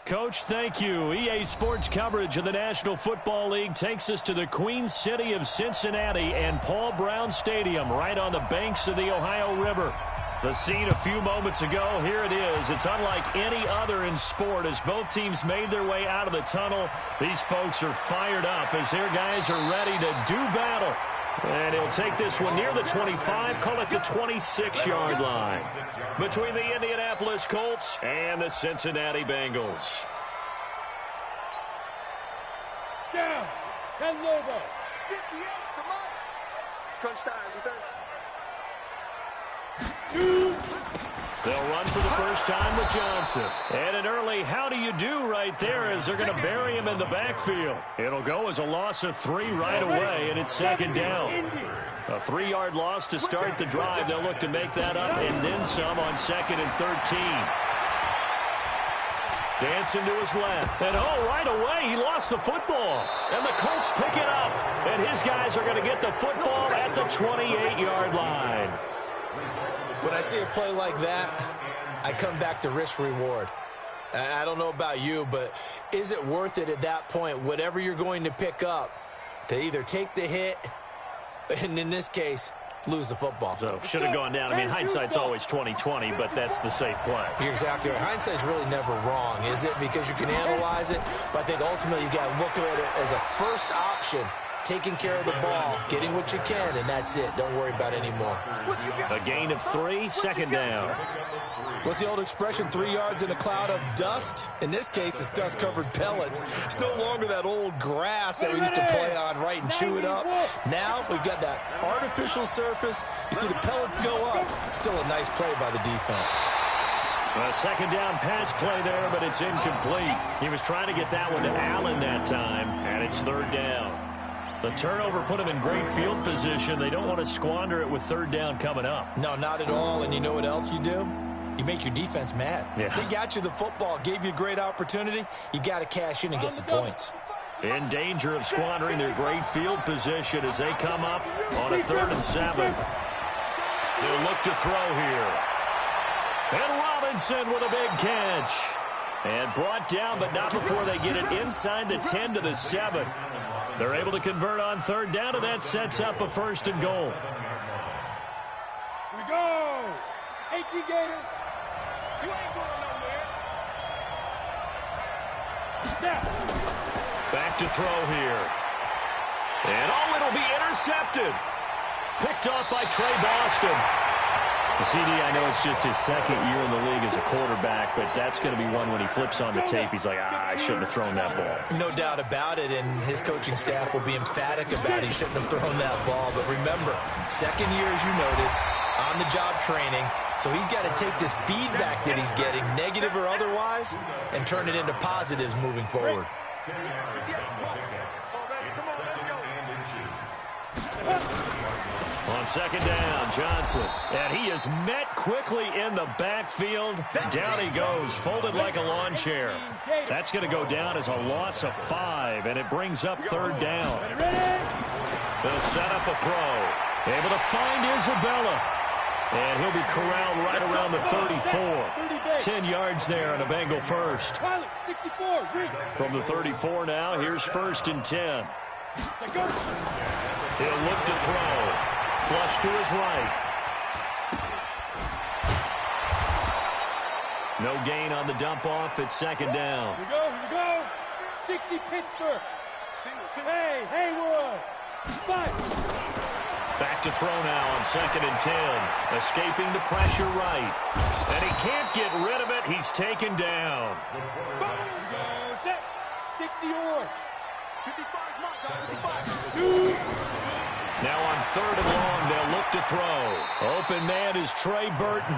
Coach, thank you. EA Sports coverage of the National Football League takes us to the Queen City of Cincinnati and Paul Brown Stadium right on the banks of the Ohio River. The scene a few moments ago, here it is. It's unlike any other in sport as both teams made their way out of the tunnel. These folks are fired up as their guys are ready to do battle. And he'll take this one near the 25, call it the 26-yard line, between the Indianapolis Colts and the Cincinnati Bengals. Down, 10 Lobo. 58, come on. Crunch time, defense. 2. They'll run for the first time with Johnson. And an early how do you do right there as they're going to bury him in the backfield. It'll go as a loss of 3 right away, and it's second down. A 3-yard loss to start the drive. They'll look to make that up and then some on 2nd and 13. Dancing to his left. And right away, he lost the football. And the Colts pick it up. And his guys are going to get the football at the 28-yard line. When I see a play like that, I come back to risk-reward. I don't know about you, but is it worth it at that point, whatever you're going to pick up, to either take the hit, and in this case, lose the football? So, should have gone down. I mean, hindsight's always 20/20, but that's the safe play. You're exactly right. Hindsight's really never wrong, is it? Because you can analyze it, but I think ultimately you got to look at it as a first option. Taking care of the ball, getting what you can, and that's it. Don't worry about it anymore. A gain of 3, second down. What's the old expression, 3 yards in a cloud of dust? In this case, it's dust-covered pellets. It's no longer that old grass that we used to play on, right, and chew it up. Now we've got that artificial surface. You see the pellets go up. Still a nice play by the defense. A second down pass play there, but it's incomplete. He was trying to get that one to Allen that time, and it's third down. The turnover put him in great field position. They don't want to squander it with third down coming up. No, not at all. And you know what else you do? You make your defense mad. Yeah. They got you the football, gave you a great opportunity. You got to cash in and get some points. In danger of squandering their great field position as they come up on a 3rd and 7. They'll look to throw here. And Robinson with a big catch. And brought down, but not before they get it inside the 10 to the 7. They're able to convert on third down, and that sets up a 1st and goal. Here we go. HE Gators. You ain't going nowhere. Snap. Back to throw here. And it'll be intercepted. Picked off by Trey Boston. The CD, I know it's just his 2nd year in the league as a quarterback, but that's going to be one when he flips on the tape. He's like, I shouldn't have thrown that ball. No doubt about it, and his coaching staff will be emphatic about it. He shouldn't have thrown that ball. But remember, 2nd year, as you noted, on-the-job training. So he's got to take this feedback that he's getting, negative or otherwise, and turn it into positives moving forward. On second down, Johnson. And he is met quickly in the backfield. Down he goes, folded like a lawn chair. That's going to go down as a loss of 5, and it brings up third down. They'll set up a throw. Able to find Isabella. And he'll be corralled right around the 34. 10 yards there and a Bengal first. From the 34 now, here's 1st and 10. He'll look to throw. Flush to his right. No gain on the dump off. It's second down. Here we go. 60 Pittsburgh. Hey, Haywood. 5. Back to throw now on 2nd and 10. Escaping the pressure right. And he can't get rid of it. He's taken down. 60 or. 55. Now on 3rd and long, they'll look to throw. Open man is Trey Burton.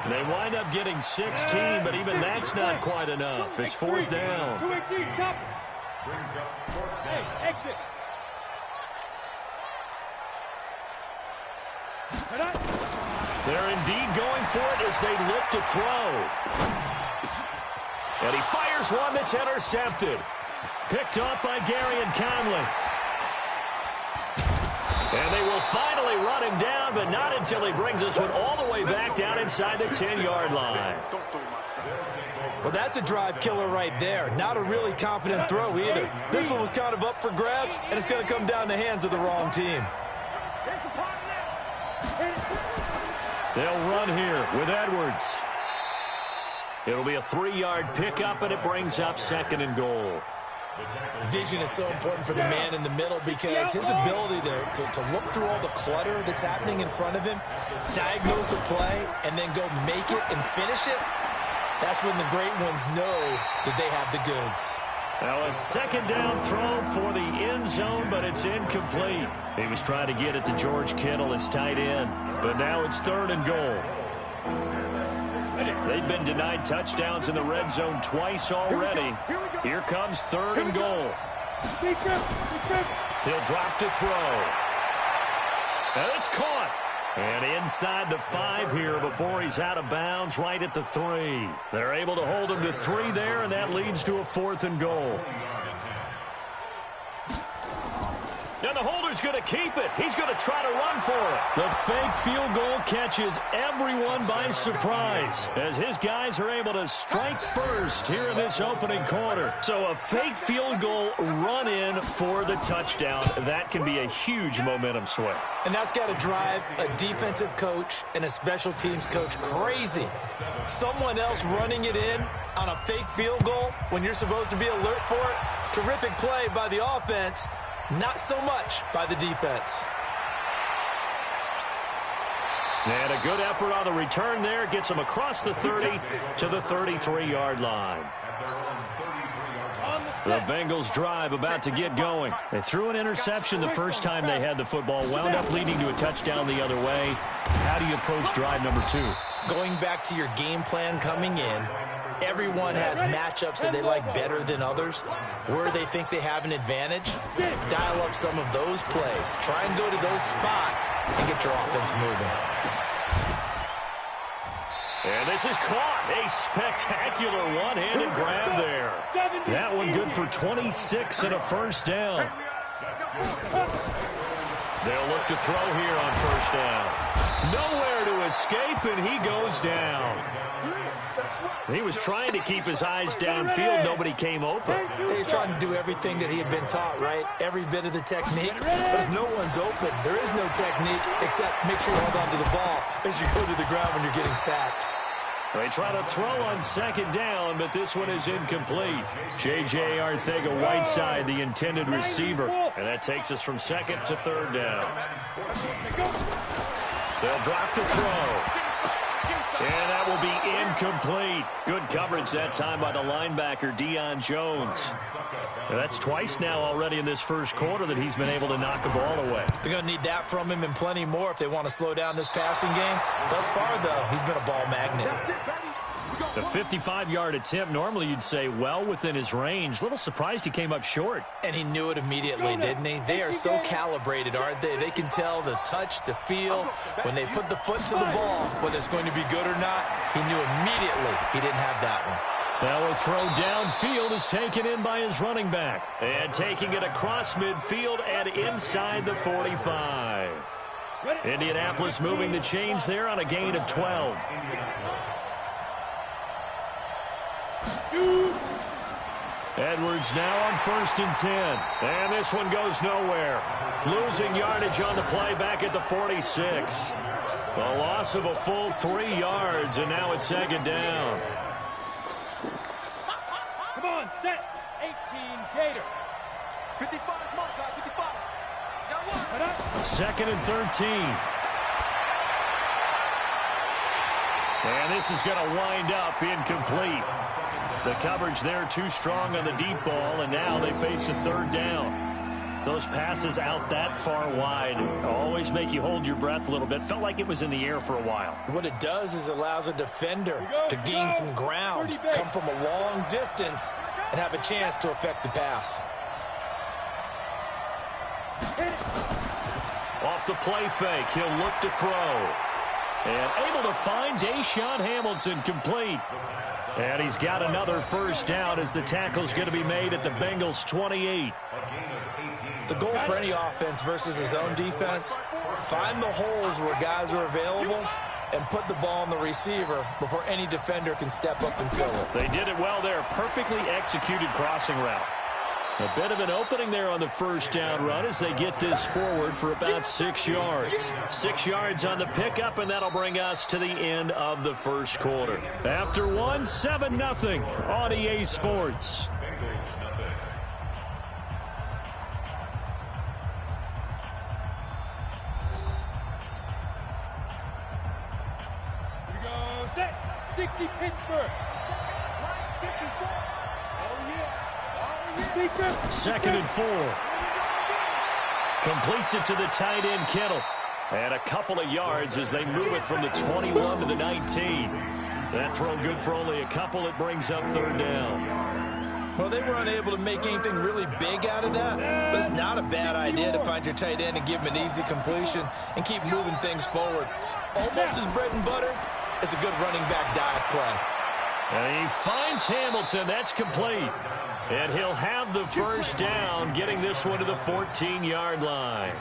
They wind up getting 16, but even that's not quite enough. It's 4th down. Hey, exit. They're indeed going for it as they look to throw. And he fires one that's intercepted. Picked off by Gary and Conley. And they will finally run him down, but not until he brings this one all the way back down inside the 10-yard line. Well, that's a drive killer right there. Not a really confident throw either. This one was kind of up for grabs, and it's going to come down the hands of the wrong team. They'll run here with Edwards. It'll be a 3-yard pickup, and it brings up 2nd and goal. Vision is so important for the man in the middle because his ability to look through all the clutter that's happening in front of him, diagnose a play, and then go make it and finish it, that's when the great ones know that they have the goods. Now a 2nd down throw for the end zone, but it's incomplete. He was trying to get it to George Kittle, his tight end, but now it's 3rd and goal. They've been denied touchdowns in the red zone twice already. Here comes 3rd and goal. He'll drop to throw. And it's caught. And inside the 5 here before he's out of bounds, right at the 3. They're able to hold him to 3 there, and that leads to a 4th and goal. And the holder's going to keep it. He's going to try to run for it. The fake field goal catches everyone by surprise as his guys are able to strike first here in this opening quarter. So a fake field goal run in for the touchdown. That can be a huge momentum swing. And that's got to drive a defensive coach and a special teams coach crazy. Someone else running it in on a fake field goal when you're supposed to be alert for it. Terrific play by the offense. Not so much by the defense. And a good effort on the return there. Gets him across the 30 to the 33-yard line. The Bengals drive about to get going. They threw an interception the first time they had the football. Wound up leading to a touchdown the other way. How do you approach drive number 2? Going back to your game plan coming in, everyone has matchups that they like better than others. Where they think they have an advantage, dial up some of those plays. Try and go to those spots and get your offense moving. And this is caught. A spectacular one-handed grab there. That one good for 26 and a first down. They'll look to throw here on first down. Nowhere to escape, and he goes down. He was trying to keep his eyes downfield. Nobody came open. He's trying to do everything that he had been taught, right? Every bit of the technique. But if no one's open, there is no technique except make sure you hold on to the ball as you go to the ground when you're getting sacked. They try to throw on second down, but this one is incomplete. J.J. Arcega-Whiteside, the intended receiver. And that takes us from second to third down. They'll drop the throw. And that will be incomplete. Good coverage that time by the linebacker, Deion Jones. And that's twice now already in this first quarter that he's been able to knock the ball away. They're going to need that from him and plenty more if they want to slow down this passing game. Thus far, though, he's been a ball magnet. The 55-yard attempt, normally you'd say well within his range. A little surprised he came up short. And he knew it immediately, didn't he? They are so calibrated, aren't they? They can tell the touch, the feel. When they put the foot to the ball, whether it's going to be good or not, he knew immediately he didn't have that one. Now a throw downfield is taken in by his running back. And taking it across midfield and inside the 45. Indianapolis moving the chains there on a gain of 12. Edwards now on 1st and 10. And this one goes nowhere. Losing yardage on the play back at the 46. A loss of a full 3 yards, and now it's second down. Come on, set. 18, Gator. 55, come on, guys, 55. Got one. Second and 13. And this is going to wind up incomplete. The coverage there too strong on the deep ball, and now they face a third down. Those passes out that far wide always make you hold your breath a little bit. Felt like it was in the air for a while. What it does is allows a defender to gain some ground, come from a long distance, and have a chance to affect the pass. Off the play fake, he'll look to throw. And able to find Deshaun Hamilton complete. And he's got another first down as the tackle's going to be made at the Bengals 28. The goal for any offense versus his own defense, find the holes where guys are available and put the ball on the receiver before any defender can step up and fill it. They did it well there. Perfectly executed crossing route. A bit of an opening there on the first down run as they get this forward for about 6 yards. 6 yards on the pickup, and that'll bring us to the end of the first quarter. After one, 7-0 on EA Sports. Here we go. Set. 60 Pittsburgh. 54. Oh, yeah. Second and 4. Completes it to the tight end, Kittle. And a couple of yards as they move it from the 21 to the 19. That throw good for only a couple. It brings up third down. Well, they were unable to make anything really big out of that, but it's not a bad idea to find your tight end and give him an easy completion and keep moving things forward. Almost his bread and butter. It's a good running back dive play. And he finds Hamilton. That's complete. And he'll have the first down, getting this one to the 14-yard line.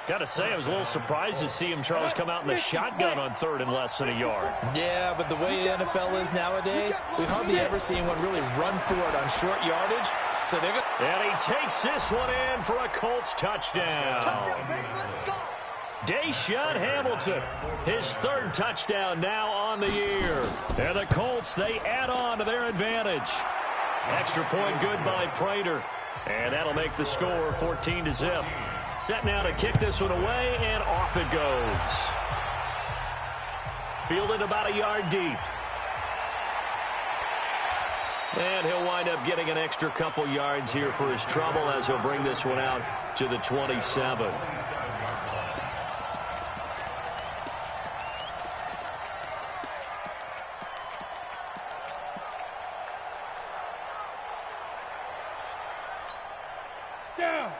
Got to say, I was a little surprised to see him, Charles, come out in the shotgun on third and less than a yard. Yeah, but the way the NFL is nowadays, we hardly ever see anyone really run for it on short yardage. So they're and he takes this one in for a Colts touchdown. Deshaun Hamilton, his third touchdown now on the year. And the Colts, they add on to their advantage. Extra point good by Prater. And that'll make the score 14-0. Set now to kick this one away, and off it goes. Fielded about a yard deep. And he'll wind up getting an extra couple yards here for his trouble as he'll bring this one out to the 27.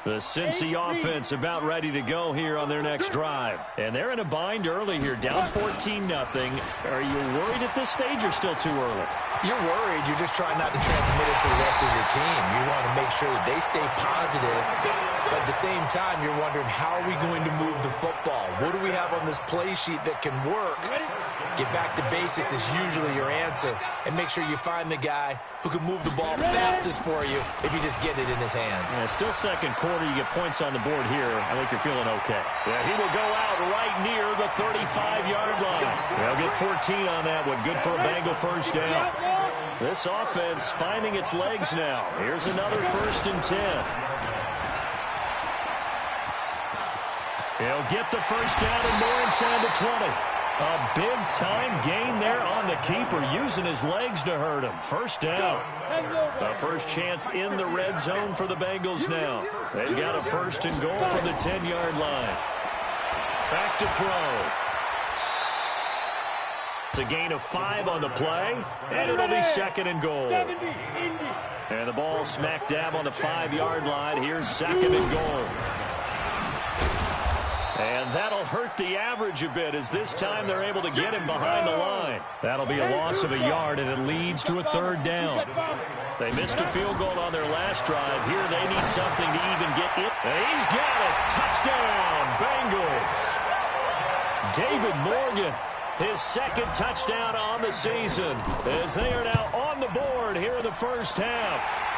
The Cincy offense about ready to go here on their next drive. And they're in a bind early here, down 14-0. Are you worried at this stage or still too early? You're worried. You're just trying not to transmit it to the rest of your team. You want to make sure that they stay positive. But at the same time, you're wondering, how are we going to move the football? What do we have on this play sheet that can work? Get back to basics is usually your answer. And make sure you find the guy who can move the ball fastest for you if you just get it in his hands. Yeah, still second quarter. You get points on the board here. I think you're feeling okay. Yeah, he will go out right near the 35-yard line. They'll get 14 on that one. Good for a Bengal first down. This offense finding its legs now. Here's another 1st and 10. He'll get the first down and more inside the 20. A big-time gain there on the keeper, using his legs to hurt him. First down. A first chance in the red zone for the Bengals now. They've got a 1st and goal from the 10-yard line. Back to throw. It's a gain of 5 on the play, and it'll be 2nd and goal. And the ball smack dab on the 5-yard line. Here's 2nd and goal. And that'll hurt the average a bit, as this time they're able to get him behind the line. That'll be a loss of a yard, and it leads to a 3rd down. They missed a field goal on their last drive. Here they need something to even get it. And he's got it. Touchdown, Bengals. David Morgan, his 2nd touchdown on the season, as they are now on the board here in the first half.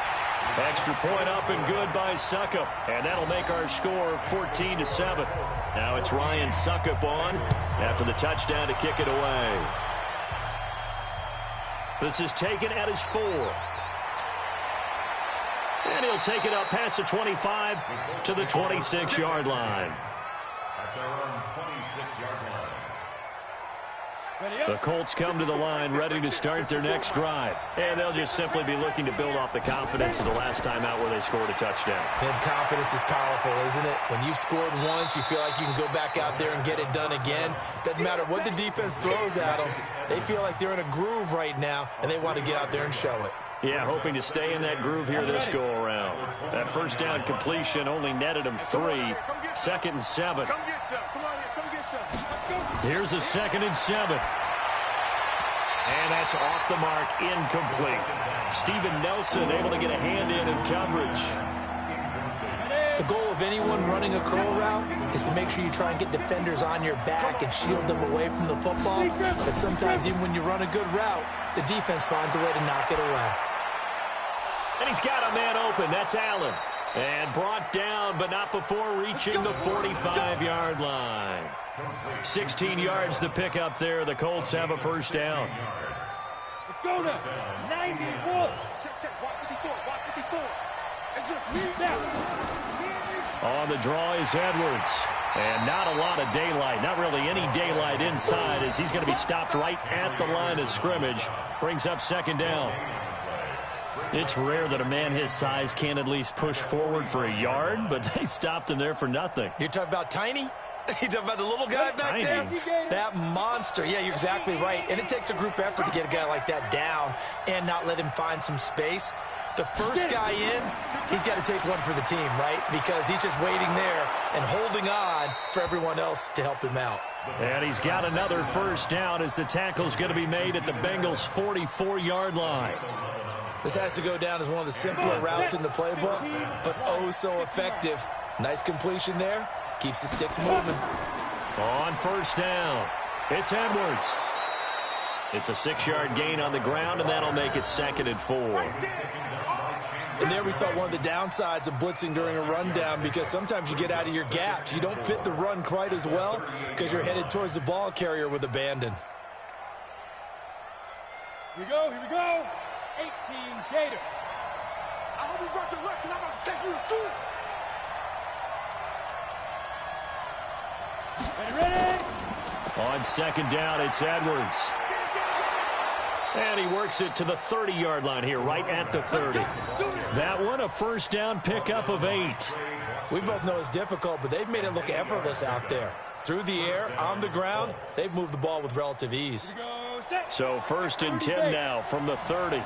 Extra point up and good by Succop, and that'll make our score 14-7. Now it's Ryan Succop on after the touchdown to kick it away. This is taken at his 4. And he'll take it up past the 25 to the 26-yard line. At their own 26-yard line. The Colts come to the line ready to start their next drive. And they'll just simply be looking to build off the confidence of the last time out where they scored a touchdown. And confidence is powerful, isn't it? When you've scored once, you feel like you can go back out there and get it done again. Doesn't matter what the defense throws at them. They feel like they're in a groove right now, and they want to get out there and show it. Yeah, hoping to stay in that groove here this go-around. That first down completion only netted them 3. 2nd and 7. Come get some. Come on here. Come get some. Let's go. Here's a 2nd and 7. And that's off the mark, incomplete. Steven Nelson able to get a hand in coverage. The goal of anyone running a curl route is to make sure you try and get defenders on your back and shield them away from the football. But sometimes even when you run a good route, the defense finds a way to knock it away. And he's got a man open. That's Allen. And brought down, but not before reaching the 45-yard line. 16 yards the pickup there. The Colts have a first down. Let's go to 91. Check. Watch 54. Watch 54. It's just me now. On the draw is Edwards. And not a lot of daylight. Not really any daylight inside as he's going to be stopped right at the line of scrimmage. Brings up second down. It's rare that a man his size can at least push forward for a yard, but they stopped him there for nothing. You're talking about tiny? You're talking about the little guy back there? That monster. Yeah, you're exactly right. And it takes a group effort to get a guy like that down and not let him find some space. The first guy in, he's got to take one for the team, right? Because he's just waiting there and holding on for everyone else to help him out. And he's got another first down as the tackle's going to be made at the Bengals' 44-yard line. This has to go down as one of the simpler routes in the playbook, but oh so effective. Nice completion there. Keeps the sticks moving. On first down, it's Edwards. It's a 6-yard gain on the ground, and that'll make it 2nd and 4. And there we saw one of the downsides of blitzing during a rundown, because sometimes you get out of your gaps. You don't fit the run quite as well because you're headed towards the ball carrier with abandon. Here we go. 18 Gators. I hope you brought your left because I'm about to take you to school. Ready? On second down, it's Edwards. And he works it to the 30-yard line here, right at the 30. That one, a first down pickup of 8. We both know it's difficult, but they've made it look effortless out there. Through the air, on the ground, they've moved the ball with relative ease. So 1st and 10 now from the 30.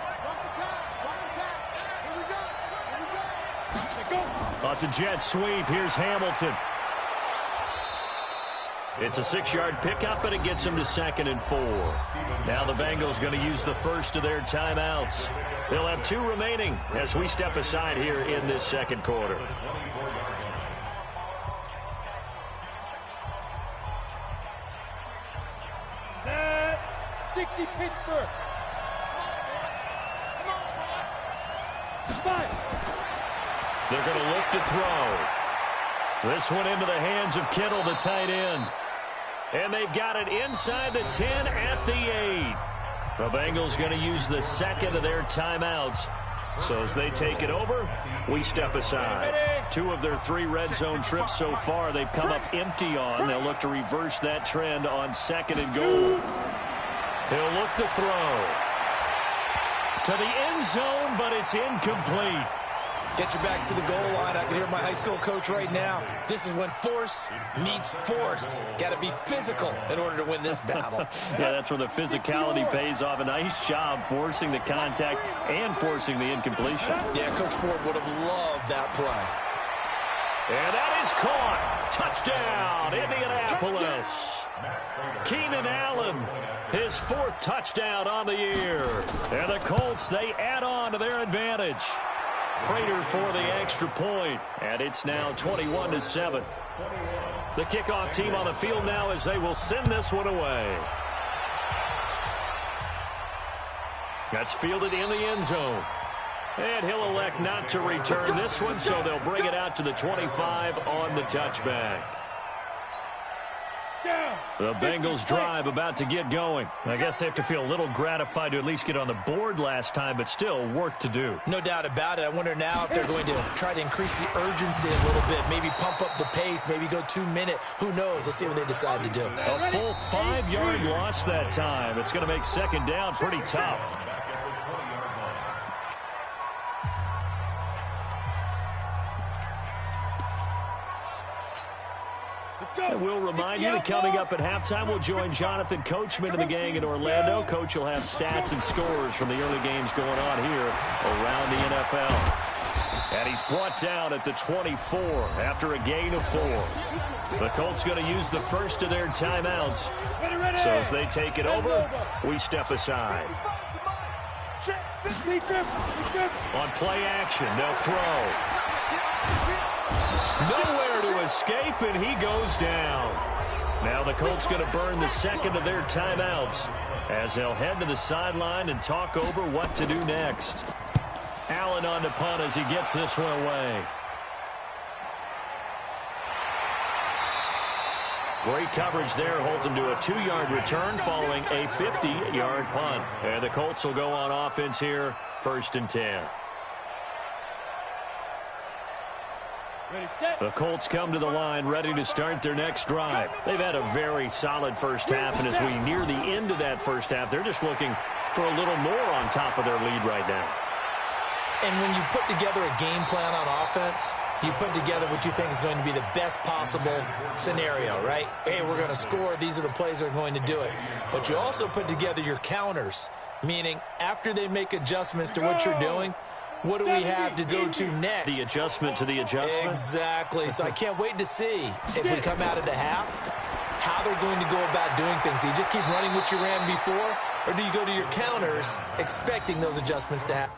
Lots of jet sweep. Here's Hamilton. It's a 6-yard pickup, and it gets him to 2nd and 4. Now the Bengals going to use the first of their timeouts. They'll have 2 remaining as we step aside here in this second quarter. Set. 60 Pittsburgh. 5. They're going to look to throw. This one into the hands of Kittle, the tight end. And they've got it inside the 10 at the 8. The Bengals going to use the 2nd of their timeouts. So as they take it over, we step aside. 2 of their 3 red zone trips so far they've come up empty on. They'll look to reverse that trend on 2nd and goal. He'll look to throw. To the end zone, but it's incomplete. Get your backs to the goal line. I can hear my high school coach right now. This is when force meets force. Got to be physical in order to win this battle. Yeah, that's where the physicality pays off. A nice job forcing the contact and forcing the incompletion. Yeah, Coach Ford would have loved that play. And that is caught. Touchdown, Indianapolis. Keenan Allen, his 4th touchdown on the year. And the Colts, they add on to their advantage. Prater for the extra point, and it's now 21-7. The kickoff team on the field now as they will send this one away. That's fielded in the end zone. And he'll elect not to return this one, so they'll bring it out to the 25 on the touchback. The Bengals drive about to get going. I guess they have to feel a little gratified to at least get on the board last time, but still work to do. No doubt about it. I wonder now if they're going to try to increase the urgency a little bit, maybe pump up the pace, maybe go 2-minute. Who knows? Let's see what they decide to do. A full 5-yard loss that time. It's going to make 2nd down pretty tough. And we'll remind you that coming up at halftime, we'll join Jonathan Coachman and the gang in Orlando. Coach will have stats and scores from the early games going on here around the NFL. And he's brought down at the 24 after a gain of 4. The Colts going to use the first of their timeouts. So as they take it over, we step aside. On play action, they'll throw. Nowhere to escape, and he goes down. Now the Colts going to burn the second of their timeouts as they'll head to the sideline and talk over what to do next. Allen on the punt as he gets this one away. Great coverage there, holds him to a 2-yard return following a 50-yard punt. And the Colts will go on offense here, 1st and 10. The Colts come to the line ready to start their next drive. They've had a very solid first half, and as we near the end of that first half, they're just looking for a little more on top of their lead right now. And when you put together a game plan on offense, you put together what you think is going to be the best possible scenario, right? Hey, we're going to score. These are the plays that are going to do it. But you also put together your counters, meaning after they make adjustments to what you're doing, what do we have to go to next? The adjustment to the adjustment? Exactly. So I can't wait to see if we come out of the half, how they're going to go about doing things. Do you just keep running what you ran before, or do you go to your counters expecting those adjustments to happen?